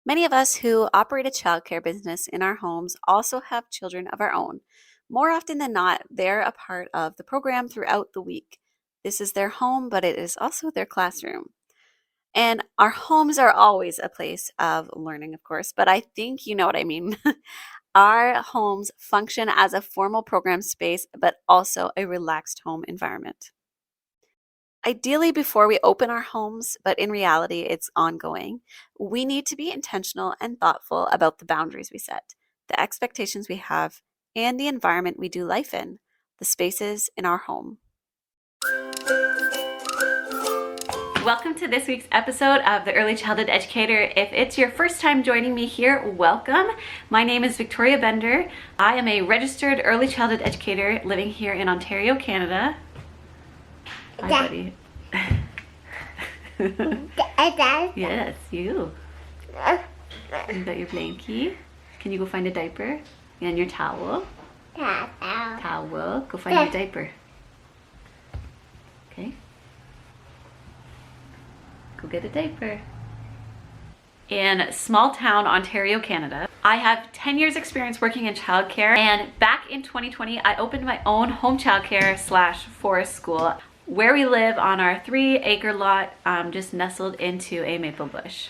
Many of us who operate a childcare business in our homes also have children of our own. More often than not, they're a part of the program throughout the week. This is their home, but it is also their classroom. And our homes are always a place of learning, of course, but I think you know what I mean. Our homes function as a formal program space, but also a relaxed home environment. Ideally, before we open our homes, but in reality, it's ongoing, we need to be intentional and thoughtful about the boundaries we set, the expectations we have, and the environment we do life in, the spaces in our home. Welcome to this week's episode of the Early Childhood Educator. If it's your first time joining me here, welcome. My name is Victoria Bender. I am a registered early childhood educator living here in Ontario, Canada. Hi, buddy. Yes, you. You got your blankie. Can you go find a diaper? And your towel. Towel. Go find your diaper. Okay. Go get a diaper. In small town Ontario, Canada, I have 10 years experience working in childcare, and back in 2020 I opened my own home childcare / forest school where we live on our 3-acre lot, just nestled into a maple bush.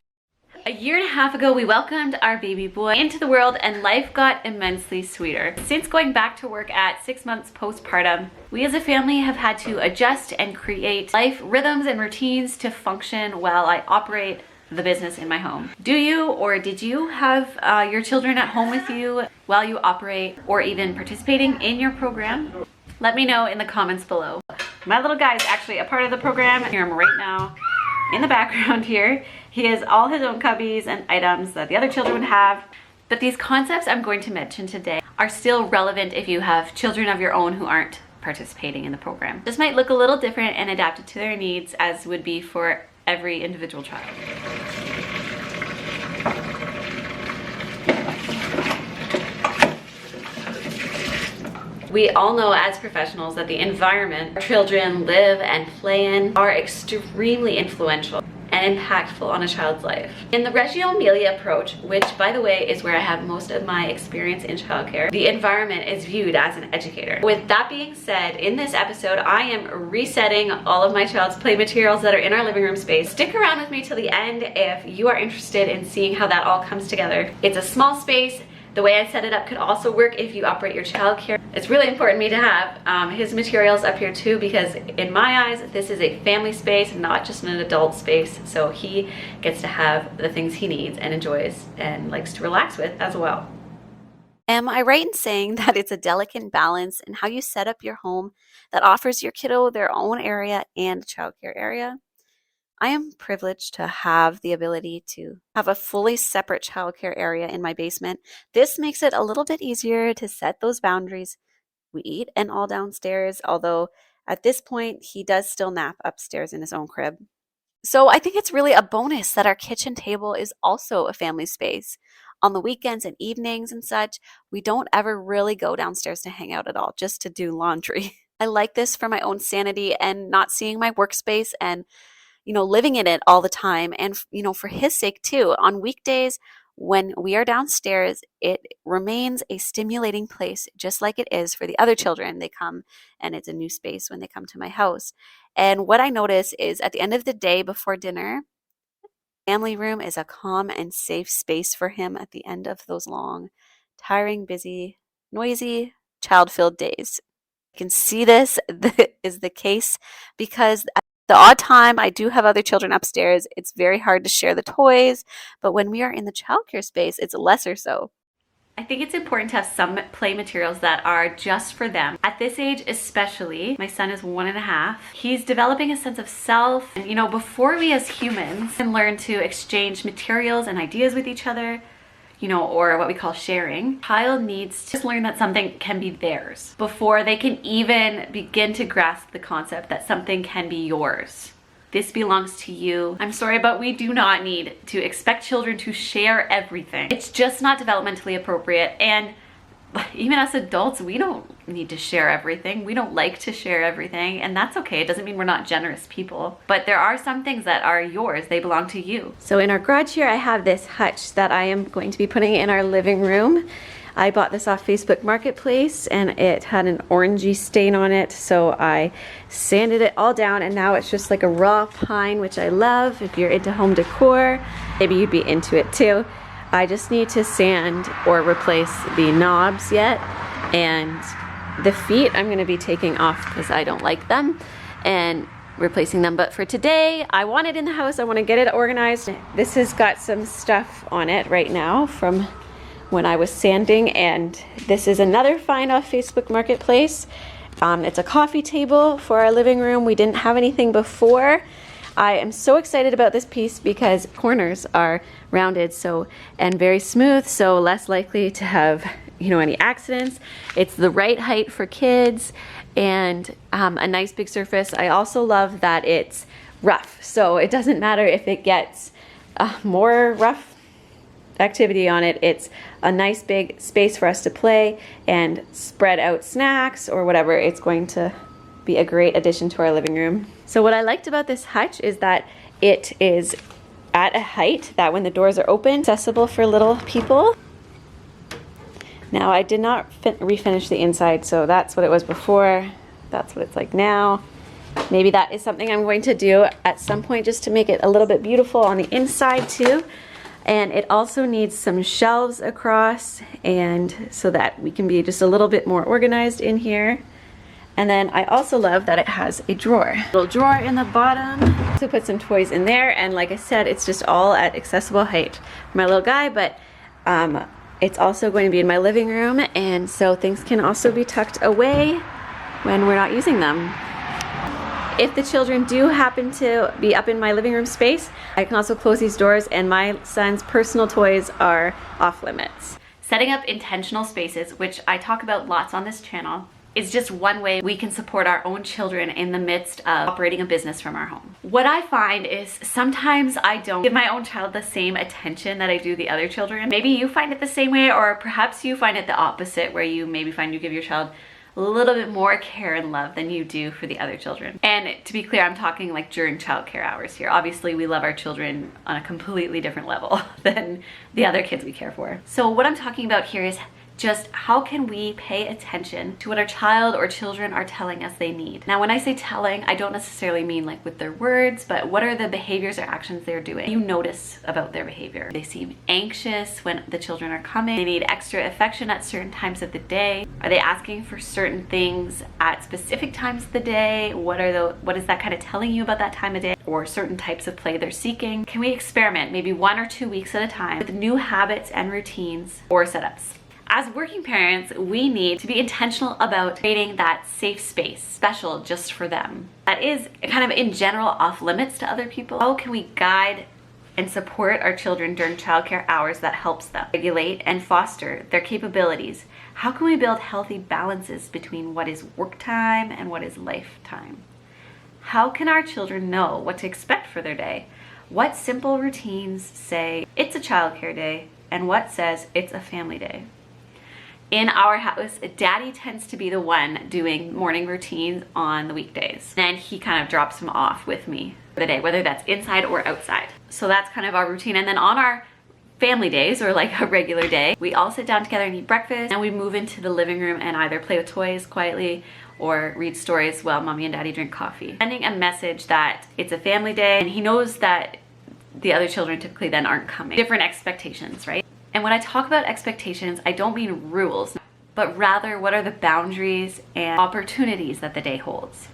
A year and a half ago, we welcomed our baby boy into the world and life got immensely sweeter. Since going back to work at 6 months postpartum, we as a family have had to adjust and create life rhythms and routines to function while I operate the business in my home. Do you or did you have your children at home with you while you operate or even participating in your program? Let me know in the comments below. My little guy is actually a part of the program. I hear him right now in the background here. He has all his own cubbies and items that the other children would have. But these concepts I'm going to mention today are still relevant if you have children of your own who aren't participating in the program. This might look a little different and adapted to their needs as would be for every individual child. We all know as professionals that the environment our children live and play in are extremely influential and impactful on a child's life. In the Reggio Emilia approach, which by the way is where I have most of my experience in childcare, the environment is viewed as an educator. With that being said, in this episode I am resetting all of my child's play materials that are in our living room space. Stick around with me till the end if you are interested in seeing how that all comes together. It's a small space. The way I set it up could also work if you operate your childcare. It's really important to me to have his materials up here too, because in my eyes, this is a family space, not just an adult space. So he gets to have the things he needs and enjoys and likes to relax with as well. Am I right in saying that it's a delicate balance in how you set up your home that offers your kiddo their own area and a childcare area? I am privileged to have the ability to have a fully separate childcare area in my basement. This makes it a little bit easier to set those boundaries. We eat and all downstairs, although at this point he does still nap upstairs in his own crib. So I think it's really a bonus that our kitchen table is also a family space. On the weekends and evenings and such, we don't ever really go downstairs to hang out at all, just to do laundry. I like this for my own sanity and not seeing my workspace and living in it all the time. And, for his sake too, on weekdays when we are downstairs, it remains a stimulating place, just like it is for the other children. They come and it's a new space when they come to my house. And what I notice is at the end of the day before dinner, family room is a calm and safe space for him at the end of those long, tiring, busy, noisy, child-filled days. I can see this is the case because the odd time I do have other children upstairs, it's very hard to share the toys, but when we are in the childcare space, it's lesser so. I think it's important to have some play materials that are just for them. At this age especially, my son is 1.5. He's developing a sense of self. And before we as humans can learn to exchange materials and ideas with each other, or what we call sharing, child needs to learn that something can be theirs before they can even begin to grasp the concept that something can be yours. This belongs to you. I'm sorry, but we do not need to expect children to share everything. It's just not developmentally appropriate, and even us adults, we don't need to share everything. We don't like to share everything, and that's okay. It doesn't mean we're not generous people, but there are some things that are yours. They belong to you. So in our garage here, I have this hutch that I am going to be putting in our living room. I bought this off Facebook Marketplace and it had an orangey stain on it, so I sanded it all down and now it's just like a raw pine, which I love. If you're into home decor, maybe you'd be into it too. I just need to sand or replace the knobs yet, and the feet I'm going to be taking off because I don't like them and replacing them. But for today, I want it in the house. I want to get it organized. This has got some stuff on it right now from when I was sanding, and this is another find off Facebook Marketplace. It's a coffee table for our living room. We didn't have anything before. I am so excited about this piece because corners are rounded and very smooth, so less likely to have, you know, any accidents. It's the right height for kids and a nice big surface. I also love that it's rough, so it doesn't matter if it gets more rough activity on it. It's a nice big space for us to play and spread out snacks or whatever. It's going to be a great addition to our living room. So what I liked about this hutch is that it is at a height that when the doors are open, accessible for little people. Now I did not refinish the inside, so that's what it was before. That's what it's like now. Maybe that is something I'm going to do at some point just to make it a little bit beautiful on the inside too. And it also needs some shelves across, and so that we can be just a little bit more organized in here. And then I also love that it has a drawer. Little drawer in the bottom to put some toys in there. And like I said, it's just all at accessible height for my little guy, but it's also going to be in my living room, and so things can also be tucked away when we're not using them. If the children do happen to be up in my living room space, I can also close these doors and my son's personal toys are off limits. Setting up intentional spaces, which I talk about lots on this channel, is just one way we can support our own children in the midst of operating a business from our home. What I find is sometimes I don't give my own child the same attention that I do the other children. Maybe you find it the same way, or perhaps you find it the opposite, where you maybe find you give your child a little bit more care and love than you do for the other children. And to be clear, I'm talking like during childcare hours here. Obviously, we love our children on a completely different level than the other kids we care for. So what I'm talking about here is just how can we pay attention to what our child or children are telling us they need. Now, when I say telling, I don't necessarily mean like with their words, but what are the behaviors or actions they're doing you notice about their behavior? They seem anxious when the children are coming. They need extra affection at certain times of the day. Are they asking for certain things at specific times of the day? What is that kind of telling you about that time of day, or certain types of play they're seeking? Can we experiment maybe 1 or 2 weeks at a time with new habits and routines or setups? As working parents, we need to be intentional about creating that safe space, special just for them, that is kind of in general off limits to other people. How can we guide and support our children during childcare hours that helps them regulate and foster their capabilities? How can we build healthy balances between what is work time and what is life time? How can our children know what to expect for their day? What simple routines say it's a childcare day and what says it's a family day? In our house, Daddy tends to be the one doing morning routines on the weekdays. Then he kind of drops them off with me for the day, whether that's inside or outside. So that's kind of our routine. And then on our family days, or like a regular day, we all sit down together and eat breakfast, and we move into the living room and either play with toys quietly or read stories while Mommy and Daddy drink coffee. Sending a message that it's a family day, and he knows that the other children typically then aren't coming. Different expectations, right? And when I talk about expectations, I don't mean rules, but rather what are the boundaries and opportunities that the day holds.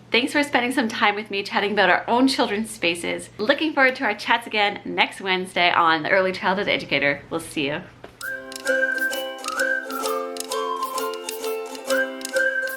Thanks for spending some time with me chatting about our own children's spaces. Looking forward to our chats again next Wednesday on The Early Childhood Educator. We'll see you.